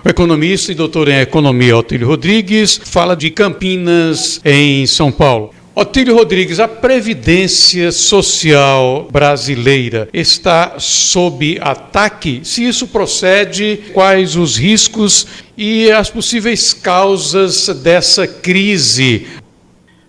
O economista e doutor em economia Otílio Rodrigues fala de Campinas, em São Paulo. Otílio Rodrigues, a Previdência Social brasileira está sob ataque? Se isso procede, quais os riscos e as possíveis causas dessa crise?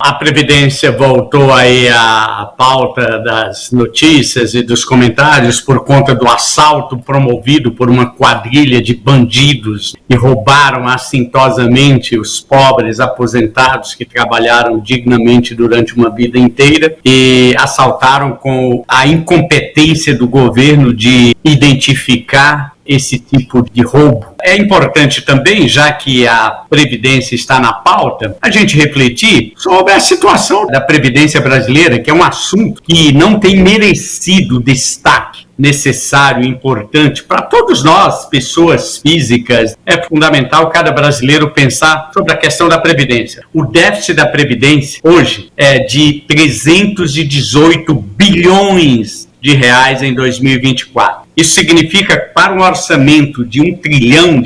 A Previdência voltou aí à pauta das notícias e dos comentários por conta do assalto promovido por uma quadrilha de bandidos que roubaram assintosamente os pobres aposentados que trabalharam dignamente durante uma vida inteira e assaltaram com a incompetência do governo de identificar esse tipo de roubo. É importante também, já que a Previdência está na pauta, a gente refletir sobre a situação da Previdência brasileira, que é um assunto que não tem merecido destaque necessário e importante para todos nós, pessoas físicas. É fundamental cada brasileiro pensar sobre a questão da Previdência. O déficit da Previdência hoje é de 318 bilhões de reais em 2024. Isso significa que para um orçamento de R$1 trilhão,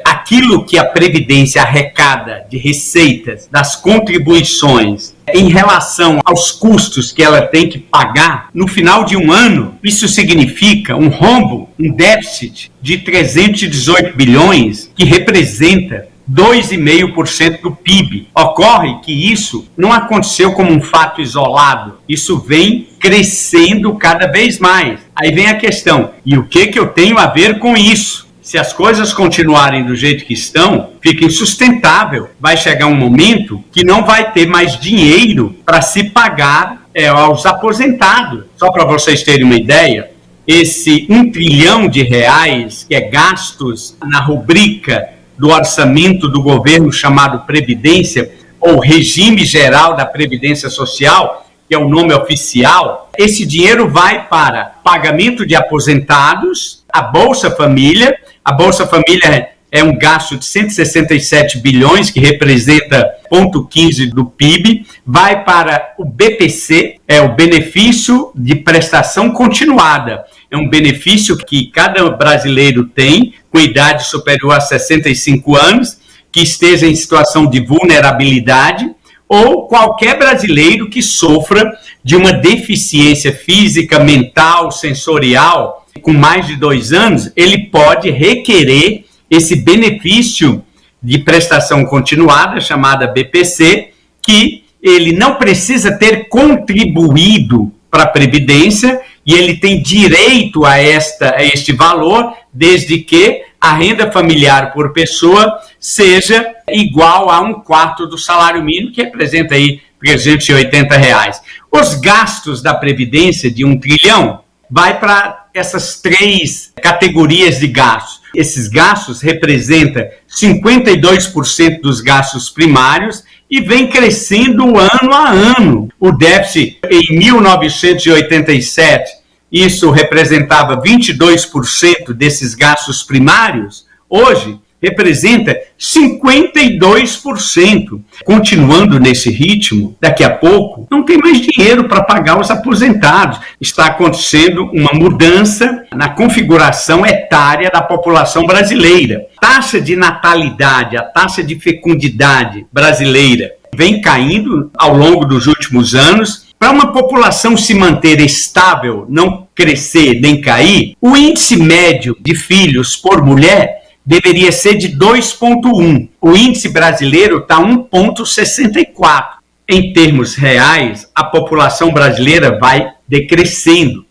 aquilo que a Previdência arrecada de receitas das contribuições em relação aos custos que ela tem que pagar no final de um ano, isso significa um rombo, um déficit de 318 bilhões, que representa 2,5% do PIB. Ocorre que isso não aconteceu como um fato isolado, isso vem crescendo cada vez mais. Aí vem a questão, e o que eu tenho a ver com isso? Se as coisas continuarem do jeito que estão, fica insustentável. Vai chegar um momento que não vai ter mais dinheiro para se pagar aos aposentados. Só para vocês terem uma ideia, esse R$1 trilhão que é gastos na rubrica do orçamento do governo chamado Previdência, ou Regime Geral da Previdência Social, que é o nome oficial, esse dinheiro vai para pagamento de aposentados, a Bolsa Família. A Bolsa Família é um gasto de 167 bilhões, que representa 0,15% do PIB, vai para o BPC, é o Benefício de Prestação Continuada. É um benefício que cada brasileiro tem, com idade superior a 65 anos, que esteja em situação de vulnerabilidade, ou qualquer brasileiro que sofra de uma deficiência física, mental, sensorial, com mais de 2 anos, ele pode requerer esse benefício de prestação continuada, chamada BPC, que ele não precisa ter contribuído para a Previdência e ele tem direito a este valor, desde que a renda familiar por pessoa seja igual a 1/4 do salário mínimo, que representa aí R$380. Os gastos da Previdência de R$1 trilhão vai para essas 3 categorias de gastos. Esses gastos representam 52% dos gastos primários e vem crescendo ano a ano. O déficit em 1987, isso representava 22% desses gastos primários, hoje representa 52%. Continuando nesse ritmo, daqui a pouco não tem mais dinheiro para pagar os aposentados. Está acontecendo uma mudança na configuração etária da população brasileira. A taxa de natalidade, a taxa de fecundidade brasileira vem caindo ao longo dos últimos anos. Para uma população se manter estável, não crescer nem cair, o índice médio de filhos por mulher deveria ser de 2,1. O índice brasileiro está 1,64. Em termos reais, a população brasileira vai decrescendo.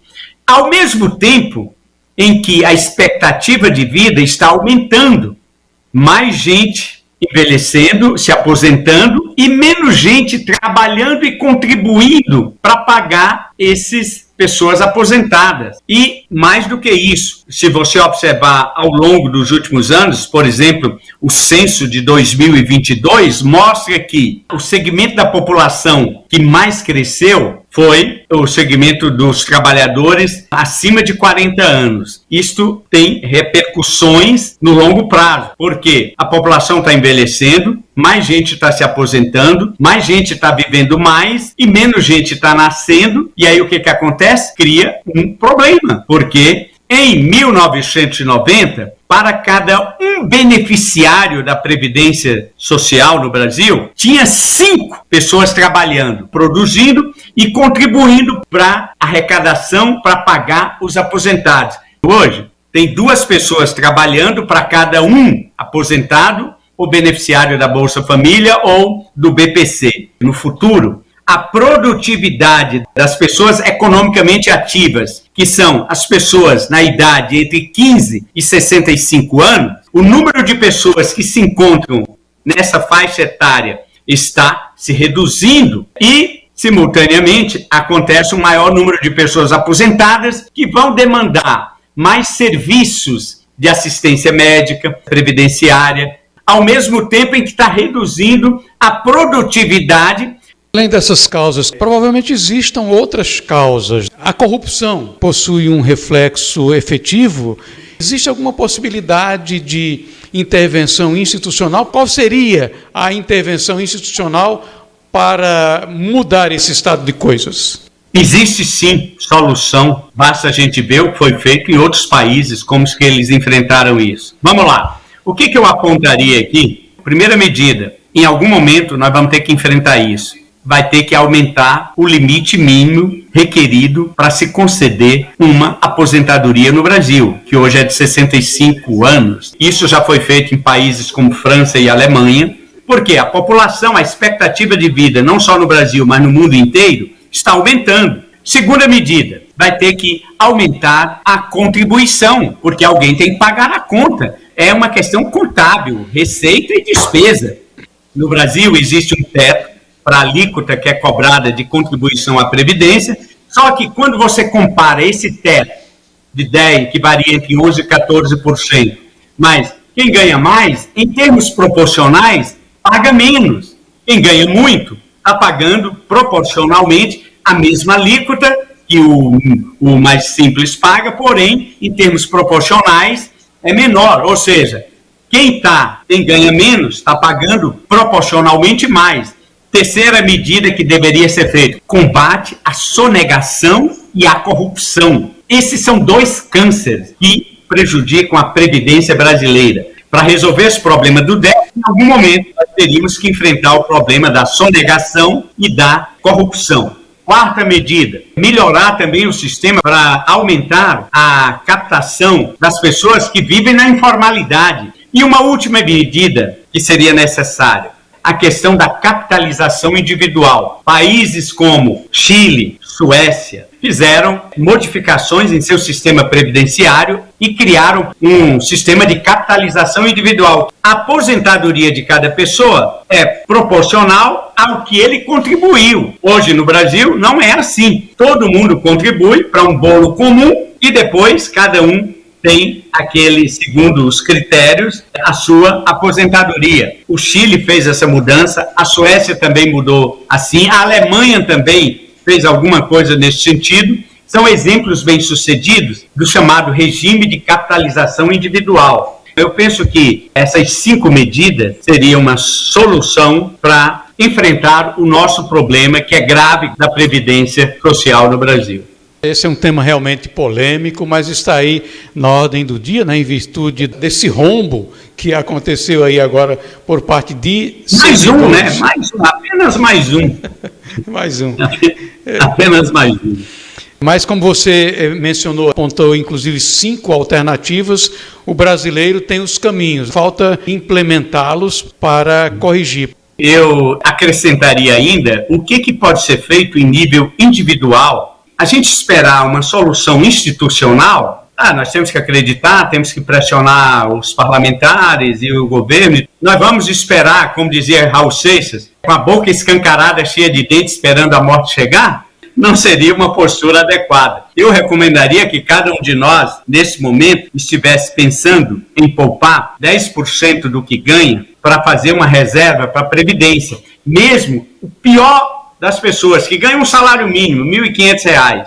Ao mesmo tempo em que a expectativa de vida está aumentando, mais gente envelhecendo, se aposentando e menos gente trabalhando e contribuindo para pagar essas pessoas aposentadas. E mais do que isso, se você observar ao longo dos últimos anos, por exemplo, o censo de 2022 mostra que o segmento da população que mais cresceu foi o segmento dos trabalhadores acima de 40 anos. Isto tem repercussões no longo prazo, porque a população está envelhecendo, mais gente está se aposentando, mais gente está vivendo mais e menos gente está nascendo. E aí o que acontece? Cria um problema, porque Em 1990, para cada um beneficiário da Previdência Social no Brasil, tinha 5 pessoas trabalhando, produzindo e contribuindo para a arrecadação para pagar os aposentados. Hoje, tem 2 pessoas trabalhando para cada um aposentado ou beneficiário da Bolsa Família ou do BPC. No futuro, a produtividade das pessoas economicamente ativas, que são as pessoas na idade entre 15 e 65 anos, o número de pessoas que se encontram nessa faixa etária está se reduzindo e, simultaneamente, acontece um maior número de pessoas aposentadas que vão demandar mais serviços de assistência médica, previdenciária, ao mesmo tempo em que está reduzindo a produtividade. Além dessas causas, provavelmente existam outras causas. A corrupção possui um reflexo efetivo? Existe alguma possibilidade de intervenção institucional? Qual seria a intervenção institucional para mudar esse estado de coisas? Existe sim solução, basta a gente ver o que foi feito em outros países, como que eles enfrentaram isso. Vamos lá, o que eu apontaria aqui? Primeira medida, em algum momento nós vamos ter que enfrentar isso. Vai ter que aumentar o limite mínimo requerido para se conceder uma aposentadoria no Brasil, que hoje é de 65 anos. Isso já foi feito em países como França e Alemanha, porque a população, a expectativa de vida, não só no Brasil, mas no mundo inteiro, está aumentando. Segunda medida, vai ter que aumentar a contribuição, porque alguém tem que pagar a conta. É uma questão contábil, receita e despesa. No Brasil existe um teto para a alíquota que é cobrada de contribuição à Previdência, só que quando você compara esse teto de 10%, que varia entre 11% e 14%, mas quem ganha mais, em termos proporcionais, paga menos. Quem ganha muito, está pagando proporcionalmente a mesma alíquota que o mais simples paga, porém, em termos proporcionais, é menor. Ou seja, quem ganha menos está pagando proporcionalmente mais. Terceira medida que deveria ser feita: combate à sonegação e à corrupção. Esses são 2 cânceres que prejudicam a Previdência brasileira. Para resolver esse problema do déficit, em algum momento nós teríamos que enfrentar o problema da sonegação e da corrupção. Quarta medida, melhorar também o sistema para aumentar a captação das pessoas que vivem na informalidade. E uma última medida que seria necessária: a questão da capitalização individual. Países como Chile, Suécia, fizeram modificações em seu sistema previdenciário e criaram um sistema de capitalização individual. A aposentadoria de cada pessoa é proporcional ao que ele contribuiu. Hoje no Brasil não é assim. Todo mundo contribui para um bolo comum e depois cada um tem aquele, segundo os critérios, a sua aposentadoria. O Chile fez essa mudança, a Suécia também mudou assim, a Alemanha também fez alguma coisa nesse sentido. São exemplos bem-sucedidos do chamado regime de capitalização individual. Eu penso que essas 5 medidas seriam uma solução para enfrentar o nosso problema, que é grave, da Previdência Social no Brasil. Esse é um tema realmente polêmico, mas está aí na ordem do dia, né, em virtude desse rombo que aconteceu aí agora por parte de... Mais um, né? Mais um, apenas mais um. Mais um. Apenas mais um. Mas como você mencionou, apontou inclusive 5 alternativas, o brasileiro tem os caminhos, falta implementá-los para corrigir. Eu acrescentaria ainda o que pode ser feito em nível individual. A gente esperar uma solução institucional, nós temos que acreditar, temos que pressionar os parlamentares e o governo. Nós vamos esperar, como dizia Raul Seixas, com a boca escancarada, cheia de dentes, esperando a morte chegar? Não seria uma postura adequada. Eu recomendaria que cada um de nós, nesse momento, estivesse pensando em poupar 10% do que ganha para fazer uma reserva para a Previdência. Mesmo o pior das pessoas que ganham um salário mínimo, R$ 1.500,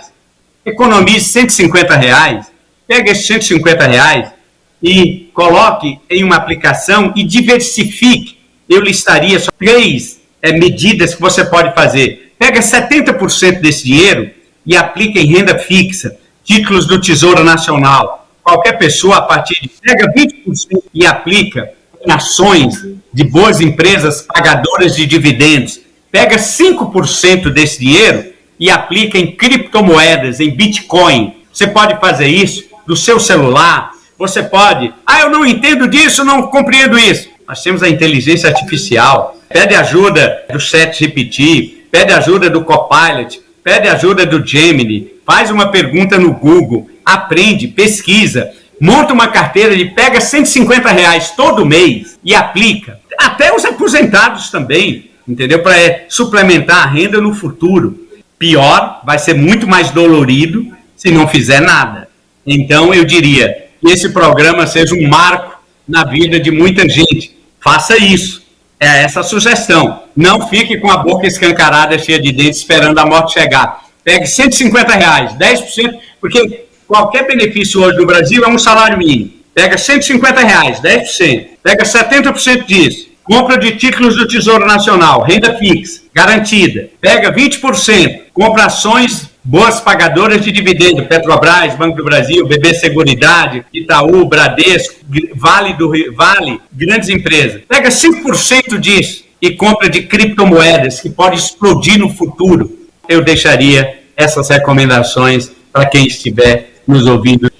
economize R$ 150, pega esses R$ 150 e coloque em uma aplicação e diversifique. Eu listaria só 3 medidas que você pode fazer. Pega 70% desse dinheiro e aplica em renda fixa. títulos do Tesouro Nacional. Qualquer pessoa, a partir de pega 20% e aplica em ações de boas empresas pagadoras de dividendos. Pega 5% desse dinheiro e aplica em criptomoedas, em Bitcoin. Você pode fazer isso do seu celular. Você pode, eu não entendo disso, não compreendo isso. Nós temos a inteligência artificial. Pede ajuda do ChatGPT, pede ajuda do Copilot, pede ajuda do Gemini, faz uma pergunta no Google, aprende, pesquisa, monta uma carteira de pega R$150 todo mês e aplica. Até os aposentados também, entendeu? Para suplementar a renda no futuro. Pior, vai ser muito mais dolorido se não fizer nada. Então, eu diria que esse programa seja um marco na vida de muita gente. Faça isso. É essa a sugestão. Não fique com a boca escancarada, cheia de dentes, esperando a morte chegar. Pegue R$150, 10%, porque qualquer benefício hoje no Brasil é um salário mínimo. Pega R$150, 10%. Pega 70% disso. Compra de títulos do Tesouro Nacional, renda fixa, garantida. Pega 20%. Compra ações boas pagadoras de dividendo, Petrobras, Banco do Brasil, BB Seguridade, Itaú, Bradesco, Vale, grandes empresas. Pega 5% disso e compra de criptomoedas, que pode explodir no futuro. Eu deixaria essas recomendações para quem estiver nos ouvindo.